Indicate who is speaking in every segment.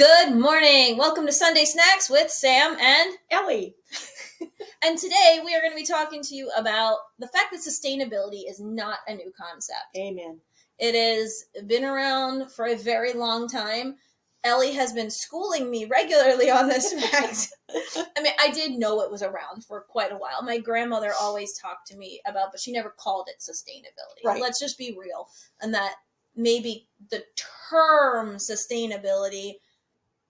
Speaker 1: Good morning. Welcome to Sunday Snacks with Sam and
Speaker 2: Ellie.
Speaker 1: And today we are going to be talking to you about the fact that sustainability is not a new concept.
Speaker 2: Amen.
Speaker 1: It has been around for a very long time. Ellie has been schooling me regularly on this fact. I mean, I did know it was around for quite a while. My grandmother always talked to me about, but she never called it sustainability.
Speaker 2: Right.
Speaker 1: Let's just be real. And that maybe the term sustainability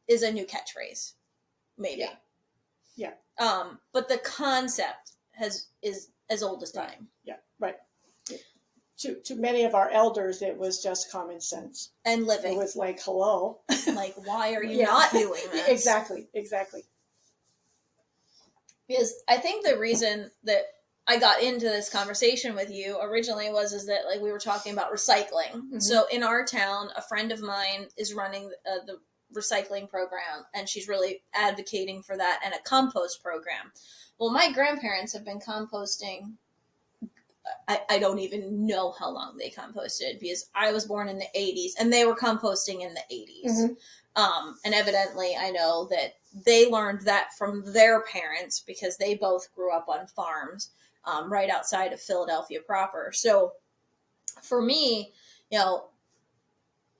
Speaker 1: is a new catchphrase. Maybe.
Speaker 2: Yeah.
Speaker 1: But the concept is as old as time.
Speaker 2: Yeah. Right. To many of our elders, it was just common sense.
Speaker 1: And living.
Speaker 2: It was like, hello.
Speaker 1: Like, why are you not doing this?
Speaker 2: Exactly.
Speaker 1: Because I think the reason that I got into this conversation with you originally is that like we were talking about recycling. Mm-hmm. So in our town, a friend of mine is running the recycling program, and she's really advocating for that and a compost program. Well, my grandparents have been composting. I don't even know how long they composted because I was born in the 80s and they were composting in the 80s. Mm-hmm. And evidently I know that they learned that from their parents because they both grew up on farms right outside of Philadelphia proper. So for me,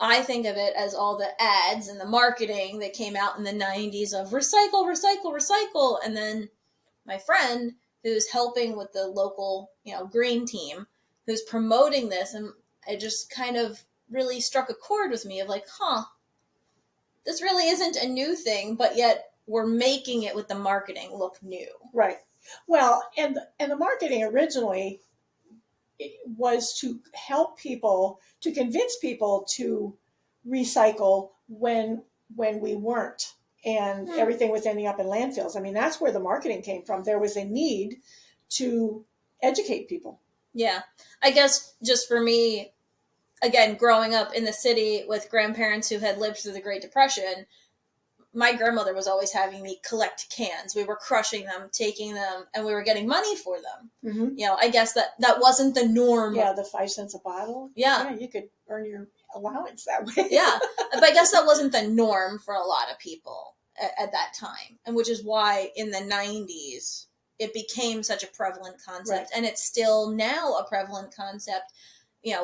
Speaker 1: I think of it as all the ads and the marketing that came out in the 90s of recycle, recycle, recycle. And then my friend who's helping with the local, green team, who's promoting this. And it just kind of really struck a chord with me of like, this really isn't a new thing, but yet we're making it with the marketing look new.
Speaker 2: Right. Well, and the marketing originally was to help people, to convince people to recycle when we weren't. And everything was ending up in landfills. I mean, that's where the marketing came from. There was a need to educate people.
Speaker 1: Yeah. I guess just for me, again, growing up in the city with grandparents who had lived through the Great Depression, my grandmother was always having me collect cans. We were crushing them, taking them, and we were getting money for them. Mm-hmm. I guess that wasn't the norm.
Speaker 2: Yeah, the 5 cents a bottle.
Speaker 1: Yeah,
Speaker 2: you could earn your allowance that way.
Speaker 1: Yeah, but I guess that wasn't the norm for a lot of people at that time, and which is why in the 90s it became such a prevalent concept, right. And it's still now a prevalent concept.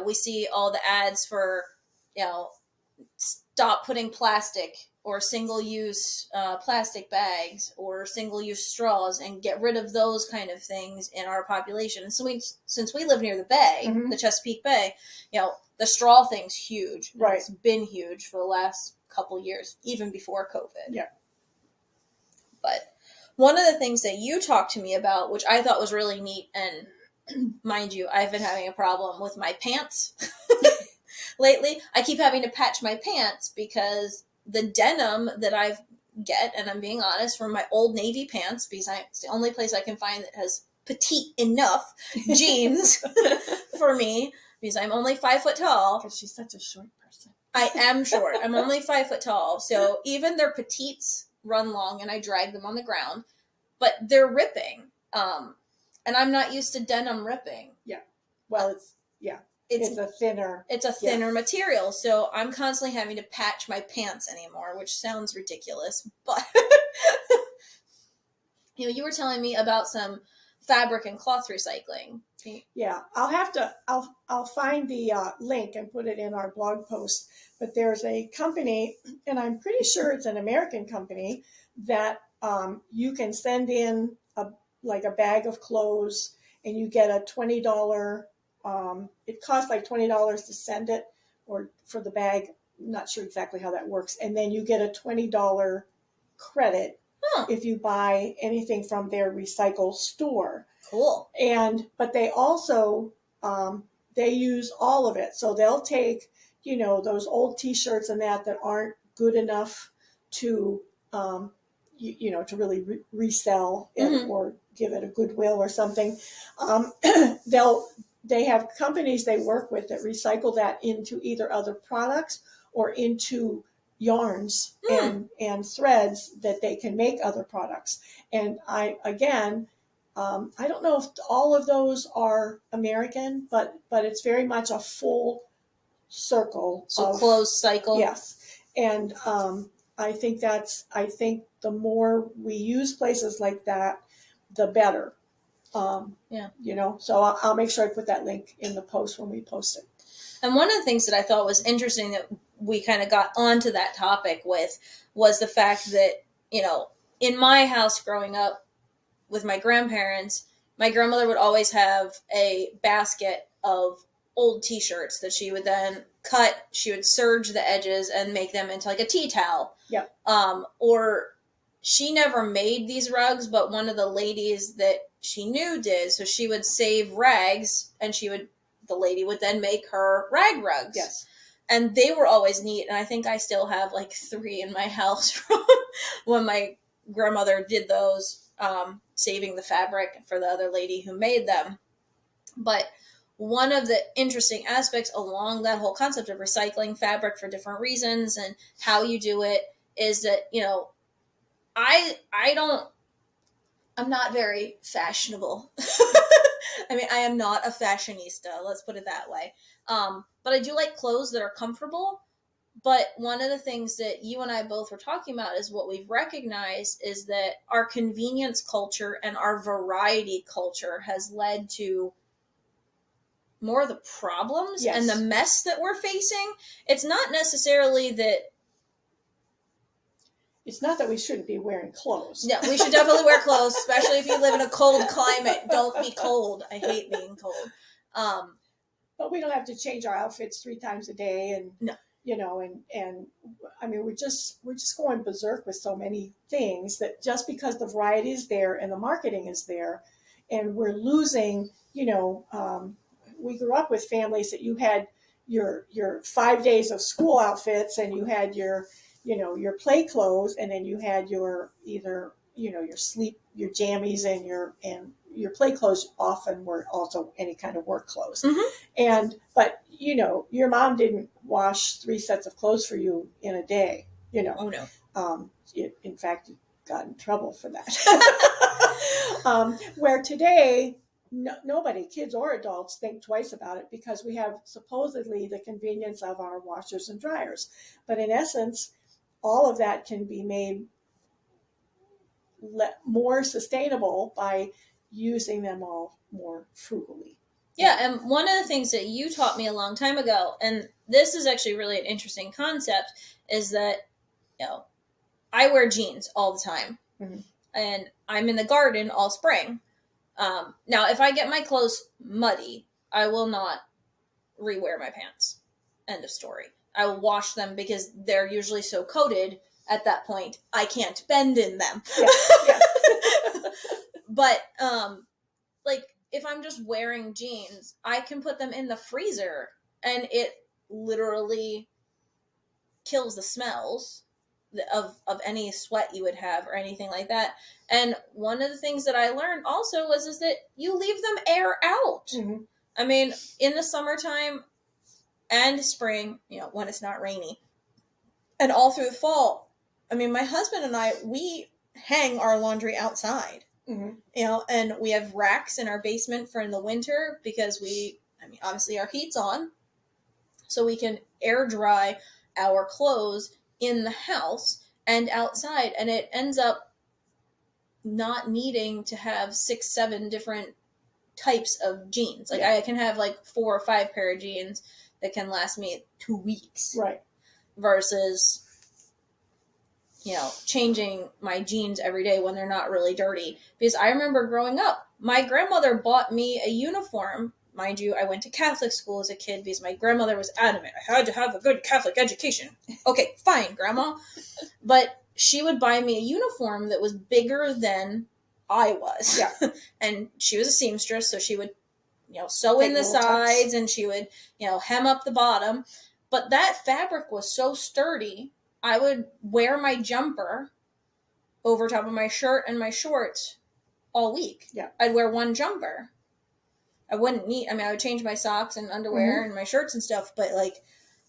Speaker 1: We see all the ads for, stop putting plastic or single-use plastic bags or single-use straws and get rid of those kind of things in our population. And so since we live near the bay, mm-hmm. the Chesapeake Bay, the straw thing's huge.
Speaker 2: Right. It's
Speaker 1: been huge for the last couple years, even before COVID.
Speaker 2: Yeah.
Speaker 1: But one of the things that you talked to me about, which I thought was really neat, and mind you, I've been having a problem with my pants lately. I keep having to patch my pants because the denim that I get, and I'm being honest, from my old Navy pants, because it's the only place I can find that has petite enough jeans for me, because I'm only 5 foot tall.
Speaker 2: Because she's such a short person.
Speaker 1: I am short. I'm only 5 foot tall. So even their petites run long and I drag them on the ground, but they're ripping. And I'm not used to denim ripping.
Speaker 2: Yeah. Well, it's a thinner
Speaker 1: material, so I'm constantly having to patch my pants anymore, which sounds ridiculous, but you were telling me about some fabric and cloth recycling.
Speaker 2: Yeah, I'll find the link and put it in our blog post, but there's a company, and I'm pretty sure it's an American company, that you can send in a bag of clothes and you get a $20, it costs like $20 to send it, or for the bag. I'm not sure exactly how that works. And then you get a $20 credit if you buy anything from their recycle store.
Speaker 1: Cool.
Speaker 2: But they also, they use all of it. So they'll take, those old t-shirts and that aren't good enough to, to really resell it, mm-hmm. or give it a goodwill or something. They have companies they work with that recycle that into either other products or into yarns and threads that they can make other products. And I don't know if all of those are American, but it's very much a full circle.
Speaker 1: So closed cycle.
Speaker 2: Yes. And I think the more we use places like that, the better.
Speaker 1: Yeah.
Speaker 2: So I'll make sure I put that link in the post when we post it.
Speaker 1: And one of the things that I thought was interesting that we kind of got onto that topic with was the fact that, in my house growing up with my grandparents, my grandmother would always have a basket of old t-shirts that she would then cut. She would serge the edges and make them into like a tea towel.
Speaker 2: Yeah.
Speaker 1: Or she never made these rugs, but one of the ladies that she knew did. So she would save rags and the lady would then make her rag rugs.
Speaker 2: Yes.
Speaker 1: And they were always neat. And I think I still have like 3 in my house from when my grandmother did those, saving the fabric for the other lady who made them. But one of the interesting aspects along that whole concept of recycling fabric for different reasons and how you do it is that, I'm not very fashionable. I mean, I am not a fashionista, let's put it that way. But I do like clothes that are comfortable. But one of the things that you and I both were talking about is what we've recognized is that our convenience culture and our variety culture has led to more of the problems
Speaker 2: Yes.
Speaker 1: and the mess that we're facing. It's not necessarily that.
Speaker 2: It's not that we shouldn't be wearing clothes.
Speaker 1: Yeah, we should definitely wear clothes, especially if you live in a cold climate. Don't be cold. I hate being cold.
Speaker 2: But we don't have to change our outfits 3 times a day, and
Speaker 1: no.
Speaker 2: And I mean, we're just going berserk with so many things that just because the variety is there and the marketing is there, and we're losing. We grew up with families that you had your 5 days of school outfits, and you had your play clothes, and then you had your either your jammies, and your play clothes often were also any kind of work clothes.
Speaker 1: Mm-hmm.
Speaker 2: But your mom didn't wash 3 sets of clothes for you in a day.
Speaker 1: Oh no.
Speaker 2: In fact, you got in trouble for that. Where today, nobody, kids or adults, think twice about it because we have supposedly the convenience of our washers and dryers. But in essence, all of that can be made more sustainable by using them all more frugally.
Speaker 1: Yeah, and one of the things that you taught me a long time ago, and this is actually really an interesting concept, is that, I wear jeans all the time.
Speaker 2: Mm-hmm.
Speaker 1: And I'm in the garden all spring. Now, if I get my clothes muddy, I will not rewear my pants. End of story. I will wash them because they're usually so coated at that point, I can't bend in them.
Speaker 2: Yeah.
Speaker 1: But, if I'm just wearing jeans, I can put them in the freezer and it literally kills the smells of any sweat you would have or anything like that. And one of the things that I learned also is that you leave them air out.
Speaker 2: Mm-hmm.
Speaker 1: I mean, in the summertime and spring, when it's not rainy, and all through the fall, I mean, my husband and I, we hang our laundry outside.
Speaker 2: Mm-hmm.
Speaker 1: And we have racks in our basement for in the winter because obviously our heat's on, so we can air dry our clothes in the house and outside, and it ends up not needing to have 6, 7 different types of jeans. Like, I can have 4 or 5 pair of jeans that can last me 2 weeks.
Speaker 2: Right.
Speaker 1: Versus, changing my jeans every day when they're not really dirty. Because I remember growing up, my grandmother bought me a uniform. Mind you, I went to Catholic school as a kid because my grandmother was adamant I had to have a good Catholic education. Okay, fine, Grandma. But she would buy me a uniform that was bigger than I was.
Speaker 2: Yeah.
Speaker 1: And she was a seamstress, so she would, sew in the sides, and she would, hem up the bottom. But that fabric was so sturdy, I would wear my jumper over top of my shirt and my shorts all week.
Speaker 2: Yeah.
Speaker 1: I'd wear one jumper. I would change my socks and underwear and my shirts and stuff, but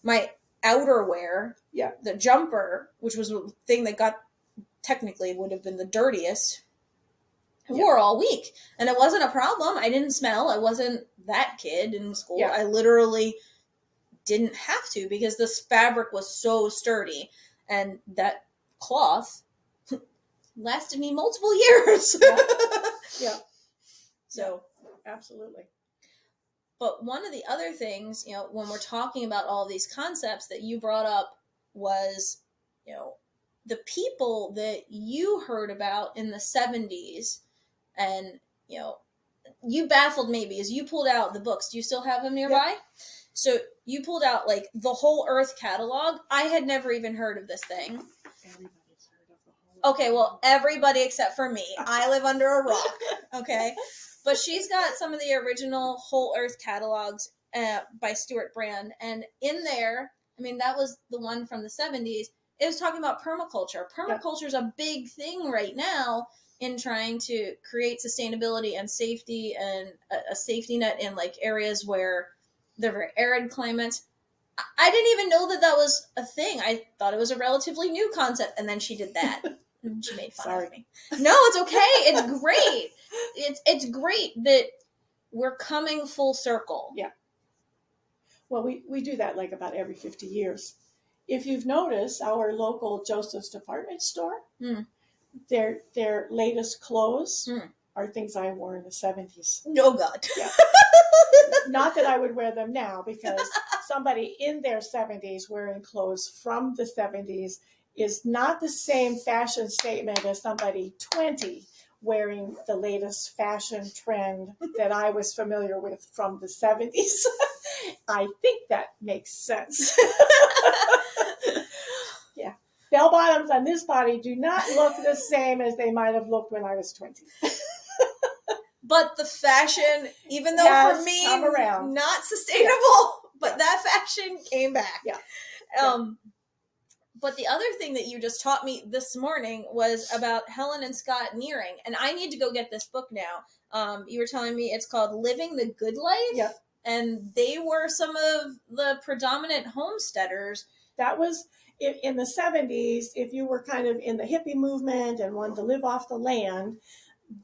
Speaker 1: my outerwear, the jumper, which was the thing that technically would have been the dirtiest, I wore all week. And it wasn't a problem. I didn't smell. I wasn't that kid in school.
Speaker 2: Yeah.
Speaker 1: I literally didn't have to because this fabric was so sturdy. And that cloth lasted me multiple years.
Speaker 2: Yeah.
Speaker 1: So,
Speaker 2: absolutely.
Speaker 1: but one of the other things, when we're talking about all these concepts that you brought up was, the people that you heard about in the 70s. And, you baffled me because you pulled out the books. Do you still have them nearby?
Speaker 2: Yep.
Speaker 1: So you pulled out like the whole Earth catalog. I had never even heard of this thing.
Speaker 2: Everybody's heard of the whole.
Speaker 1: Okay, well, everybody except for me. I live under a rock. Okay, but she's got some of the original whole Earth catalogs by Stuart Brand, and in there, I mean, that was the one from the 70s. It was talking about permaculture. Permaculture is a big thing right now in trying to create sustainability and safety and a safety net in like areas where they're very arid climates. I didn't even know that was a thing. I thought it was a relatively new concept, and then she did that. And she made fun of me. No, it's okay. It's great. It's great that we're coming full circle.
Speaker 2: Yeah. Well, we do that like about every 50 years. If you've noticed, our local Joseph's department store, their latest clothes are things I wore in the 70s.
Speaker 1: Oh, God.
Speaker 2: Yeah. Not that I would wear them now, because somebody in their 70s wearing clothes from the 70s is not the same fashion statement as somebody 20 wearing the latest fashion trend that I was familiar with from the 70s. I think that makes sense. Yeah. Bell bottoms on this body do not look the same as they might have looked when I was 20.
Speaker 1: But the fashion, even though
Speaker 2: has
Speaker 1: for me,
Speaker 2: come around.
Speaker 1: Not sustainable, but that fashion came back.
Speaker 2: Yeah.
Speaker 1: But the other thing that you just taught me this morning was about Helen and Scott Nearing. And I need to go get this book now. You were telling me it's called Living the Good Life.
Speaker 2: Yep.
Speaker 1: And they were some of the predominant homesteaders.
Speaker 2: That was in the 70s. If you were kind of in the hippie movement and wanted to live off the land,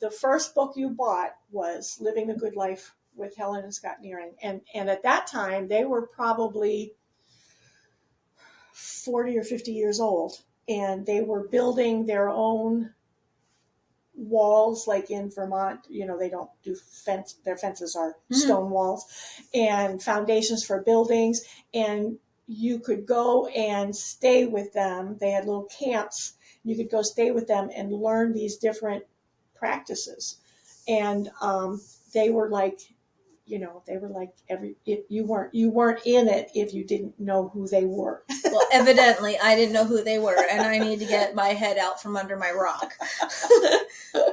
Speaker 2: the first book you bought was Living the Good Life with Helen and Scott Nearing. And at that time, they were probably 40 or 50 years old, and they were building their own walls, like in Vermont. They don't do fence, their fences are stone walls, and foundations for buildings. And you could go and stay with them. They had little camps. You could go stay with them and learn these different practices. And they were like, you weren't in it if you didn't know who they were.
Speaker 1: Well, evidently I didn't know who they were, and I need to get my head out from under my rock.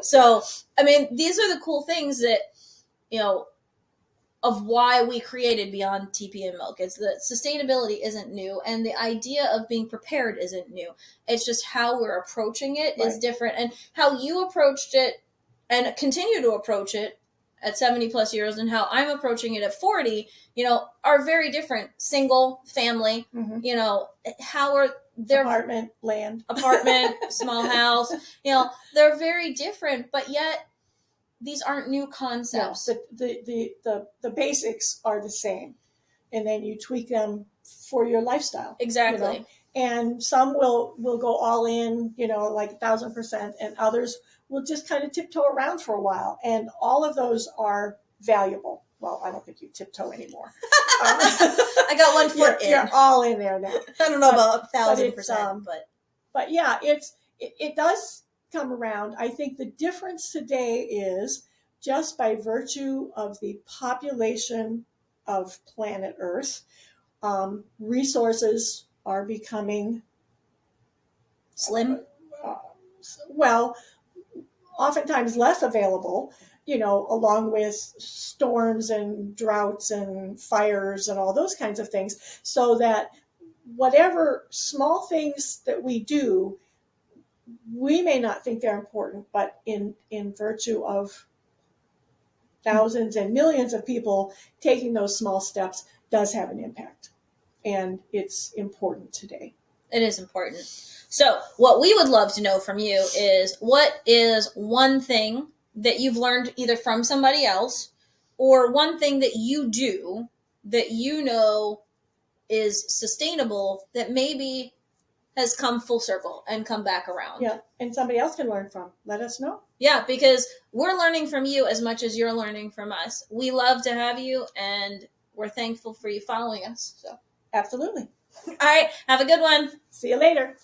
Speaker 1: So, I mean, these are the cool things that, of why we created Beyond TP and Milk. It's that sustainability isn't new, and the idea of being prepared isn't new. It's just how we're approaching it is different, and how you approached it and continue to approach it at 70 plus years and how I'm approaching it at 40, are very different. Single, family, how are their
Speaker 2: apartment,
Speaker 1: small house, they're very different, but yet these aren't new concepts.
Speaker 2: No, the basics are the same, and then you tweak them for your lifestyle.
Speaker 1: Exactly.
Speaker 2: And some will go all in, like 1,000%, and others will just kind of tiptoe around for a while. And all of those are valuable. Well, I don't think you tiptoe anymore.
Speaker 1: I got one foot in.
Speaker 2: You're all in there now.
Speaker 1: I don't know about 1,000%,
Speaker 2: but yeah, it does come around. I think the difference today is just by virtue of the population of planet Earth, resources are becoming
Speaker 1: slim.
Speaker 2: Well, oftentimes less available, along with storms and droughts and fires and all those kinds of things, so that whatever small things that we do, we may not think they're important, but in virtue of thousands and millions of people taking those small steps does have an impact. And it's important today.
Speaker 1: It is important. So what we would love to know from you is, what is one thing that you've learned either from somebody else, or one thing that you do that is sustainable, that maybe has come full circle and come back around.
Speaker 2: Yeah, and somebody else can learn from. Let us know.
Speaker 1: Yeah, because we're learning from you as much as you're learning from us. We love to have you, and we're thankful for you following us. So,
Speaker 2: Absolutely.
Speaker 1: all right, have a good one.
Speaker 2: See you later.